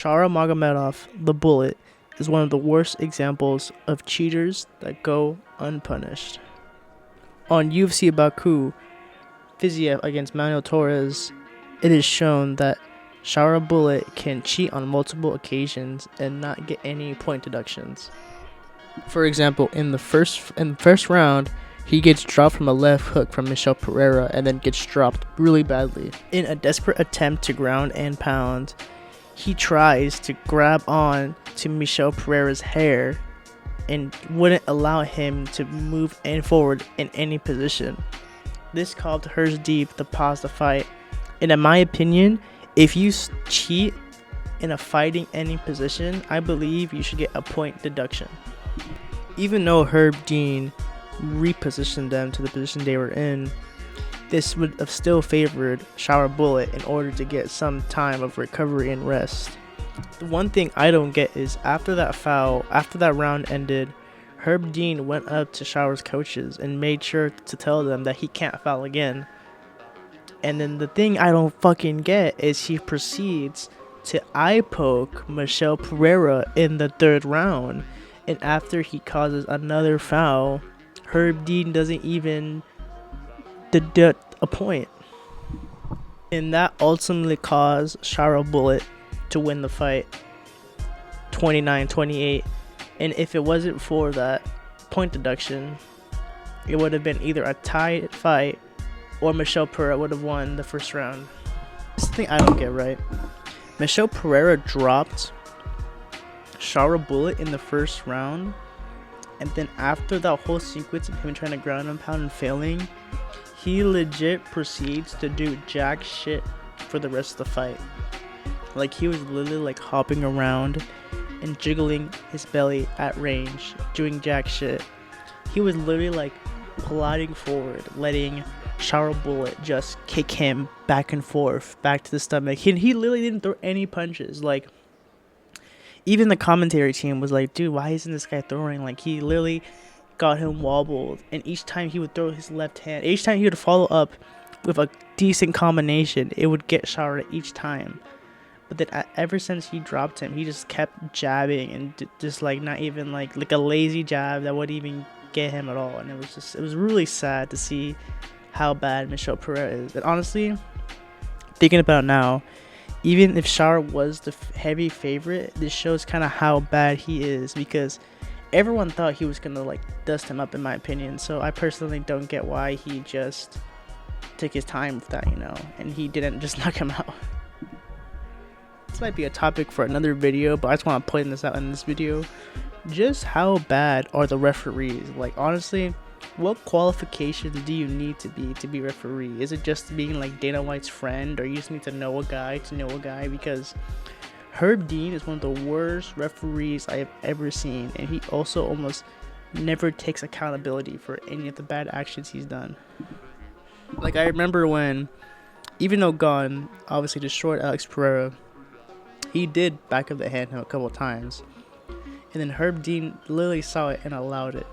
Shara Magomedov, the Bullet, is one of the worst examples of cheaters that go unpunished. On UFC Baku, Fiziev against Manuel Torres, it is shown that Shara Bullet can cheat on multiple occasions and not get any point deductions. For example, in the first round, he gets dropped from a left hook from Michel Pereira and then gets dropped really badly. In a desperate attempt to ground and pound, he tries to grab on to Michel Pereira's hair and wouldn't allow him to move forward in any position. This caused Hers Deep to pause the fight. And in my opinion, if you cheat in a fighting any position, I believe you should get a point deduction. Even though Herb Dean repositioned them to the position they were in, this would have still favored Shara Bullet in order to get some time of recovery and rest. The one thing I don't get is after that round ended, Herb Dean went up to Shara's coaches and made sure to tell them that he can't foul again. And then the thing I don't fucking get is he proceeds to eyepoke Michel Pereira in the third round. And after he causes another foul, Herb Dean doesn't even deduct a point. And that ultimately caused Shara Bullet to win the fight 29-28. And if it wasn't for that point deduction, it would have been either a tied fight or Michel Pereira would have won the first round. This is the thing I don't get right. Michel Pereira dropped Shara Bullet in the first round, and then after that whole sequence of him trying to ground and pound and failing, he legit proceeds to do jack shit for the rest of the fight. Like, he was literally like hopping around and jiggling his belly at range, doing jack shit. He was literally like plodding forward, letting Shara Bullet just kick him back and forth, back to the stomach. He literally didn't throw any punches. Like, even the commentary team was like, dude, why isn't this guy throwing? Like, he literally got him wobbled, and each time he would throw his left hand, each time he would follow up with a decent combination, it would get Shara each time. But then ever since he dropped him, he just kept jabbing and just like not even like a lazy jab that wouldn't even get him at all. And it was really sad to see how bad Michel Pereira is. And honestly, thinking about it now, even if Shara was the heavy favorite, this shows kind of how bad he is, because everyone thought he was gonna like dust him up, in my opinion. So I personally don't get why he just took his time with that, and he didn't just knock him out. This might be a topic for another video, but I just want to point this out in this video. Just how bad are the referees? Like, honestly, what qualifications do you need to be referee? Is it just being like Dana White's friend, or you just need to know a guy to know a guy? Because Herb Dean is one of the worst referees I have ever seen, and he also almost never takes accountability for any of the bad actions he's done. Like, I remember when, even though Gunn obviously destroyed Alex Pereira, he did back of the hand him a couple of times, and then Herb Dean literally saw it and allowed it.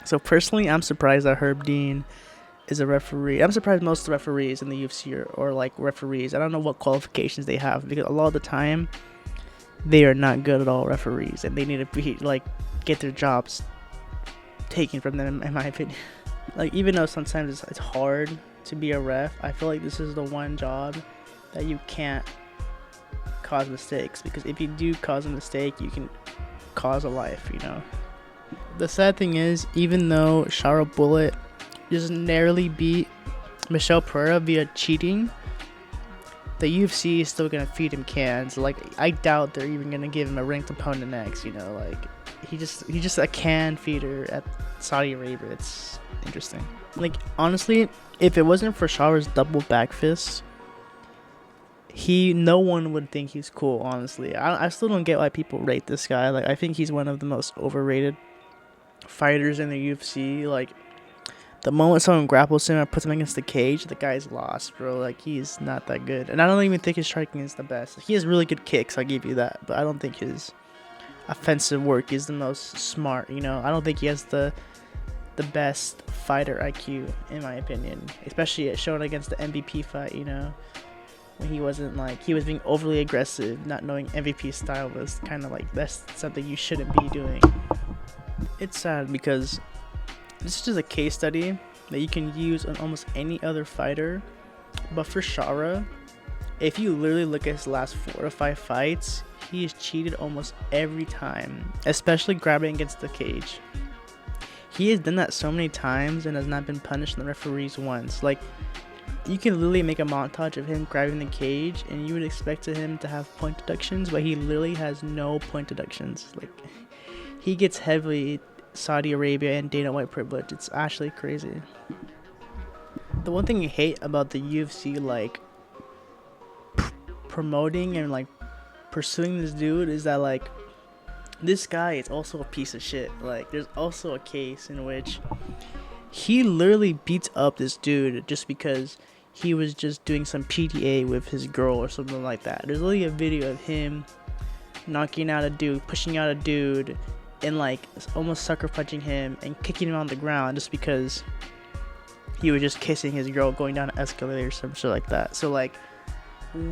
So personally, I'm surprised that Herb Dean is a referee. I'm surprised most of the referees in the UFC or like referees. I don't know what qualifications they have, because a lot of the time they are not good at all, referees, and they need to be like get their jobs taken from them, in my opinion. Like, even though sometimes it's hard to be a ref, I feel like this is the one job that you can't cause mistakes, because if you do cause a mistake, you can cause a life. The sad thing is, even though Shara Bullet just narrowly beat Michel Pereira via cheating, the UFC is still gonna feed him cans. Like, I doubt they're even gonna give him a ranked opponent next. Like, he's just a can feeder at Saudi Arabia. It's interesting. Like, honestly, if it wasn't for Shara's double back fist, no one would think he's cool. Honestly, I still don't get why people rate this guy. Like, I think he's one of the most overrated fighters in the UFC. Like, the moment someone grapples him or puts him against the cage, the guy's lost, bro. Like, he's not that good. And I don't even think his striking is the best. He has really good kicks, I'll give you that, but I don't think his offensive work is the most smart. I don't think he has the best fighter IQ, in my opinion, especially shown against the MVP fight. when he wasn't like, he was being overly aggressive, not knowing MVP style was kind of like, that's something you shouldn't be doing. It's sad because this is just a case study that you can use on almost any other fighter, but for Shara, if you literally look at his last 4 to 5 fights, he has cheated almost every time, especially grabbing against the cage. He has done that so many times and has not been punished in the referees once. Like, you can literally make a montage of him grabbing the cage and you would expect him to have point deductions, but he literally has no point deductions. Like, he gets heavily Saudi Arabia and Dana White privilege. It's actually crazy. The one thing you hate about the UFC, like, promoting and like pursuing this dude is that, like, this guy is also a piece of shit. Like, there's also a case in which he literally beats up this dude just because he was just doing some PDA with his girl or something like that. There's literally a video of him knocking out a dude, pushing out a dude, and like almost sucker punching him and kicking him on the ground just because he was just kissing his girl going down an escalator or some shit like that. So like,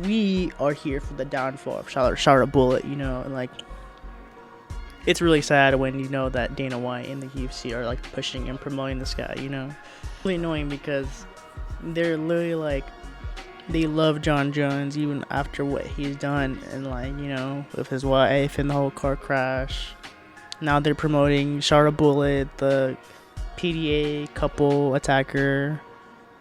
we are here for the downfall of Shara Bullet, you know, and like, it's really sad when you know that Dana White and the UFC are like pushing and promoting this guy, you know. Really annoying because they're literally like, they love John Jones even after what he's done, and like, you know, with his wife and the whole car crash. Now they're promoting Shara Bullet, the PDA couple attacker,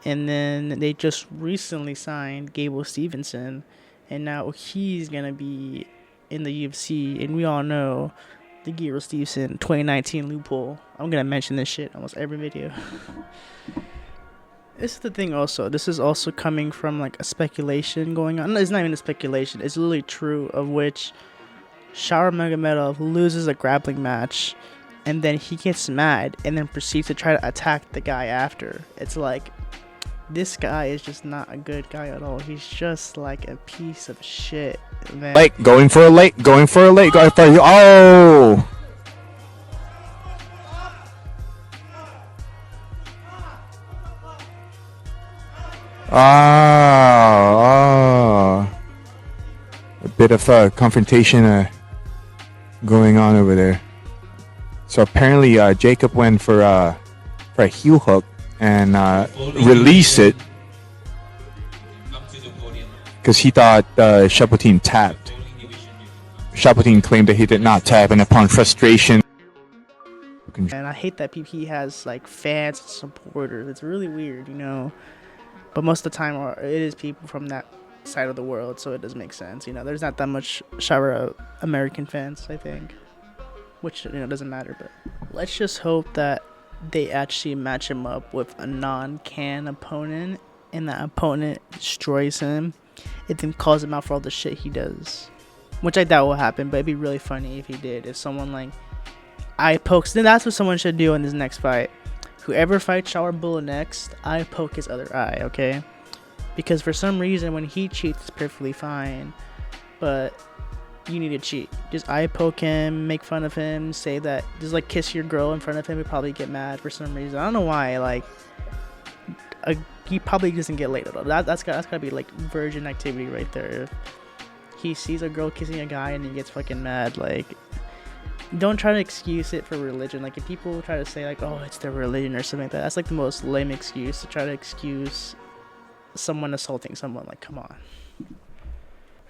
and then they just recently signed Gable Stevenson, and now he's gonna be in the UFC, and we all know the Gable Stevenson 2019 loophole. I'm gonna mention this shit almost every video. This is the thing also. This is also coming from like a speculation going on. It's not even a speculation. It's literally true, of which Shara Magomedov loses a grappling match and then he gets mad and then proceeds to try to attack the guy after. It's like, this guy is just not a good guy at all. He's just like a piece of shit, man. Like, going for a late, oh! A bit of a confrontation going on over there. So apparently Jacob went for a heel hook and released it because he thought Shapotin tapped. Shapotin claimed that he did not tap, and upon frustration. And I hate that PP has like fans and supporters. It's really weird, you know. But most of the time, it is people from that side of the world, so it does make sense. You know, there's not that much Shara American fans, I think, which, you know, doesn't matter. But let's just hope that they actually match him up with a non-can opponent, and that opponent destroys him and then calls him out for all the shit he does, which I doubt will happen. But it'd be really funny if he did. If someone like Eyepokes, then that's what someone should do in this next fight. Whoever fights Shara Bullet next, I poke his other eye, okay? Because for some reason, when he cheats, it's perfectly fine. But you need to cheat. Just eye poke him, make fun of him, say that, just like kiss your girl in front of him. He'd probably get mad for some reason. I don't know why. Like, he probably doesn't get laid at all. That's gotta be like virgin activity right there. If he sees a girl kissing a guy and he gets fucking mad, like, don't try to excuse it for religion. Like, if people try to say like, oh, it's their religion or something like that, that's like the most lame excuse to try to excuse someone assaulting someone. Like, come on.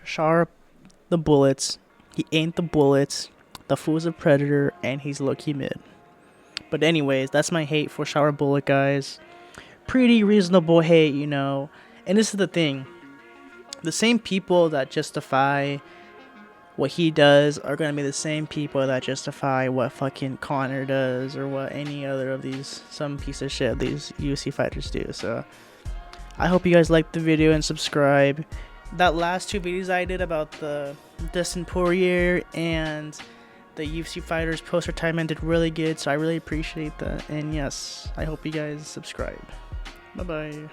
Shara the bullets, he ain't the bullets. The fool's a predator and he's low-key mid. But anyways, that's my hate for Shara Bullet, guys. Pretty reasonable hate, you know. And this is the thing, the same people that justify what he does are going to be the same people that justify what fucking Connor does, or what any other of these, some piece of shit these UFC fighters do. So I hope you guys liked the video and subscribe. That last 2 videos I did about the Dustin Poirier and the UFC fighters post-retirement did really good, so I really appreciate that. And yes, I hope you guys subscribe. Bye bye.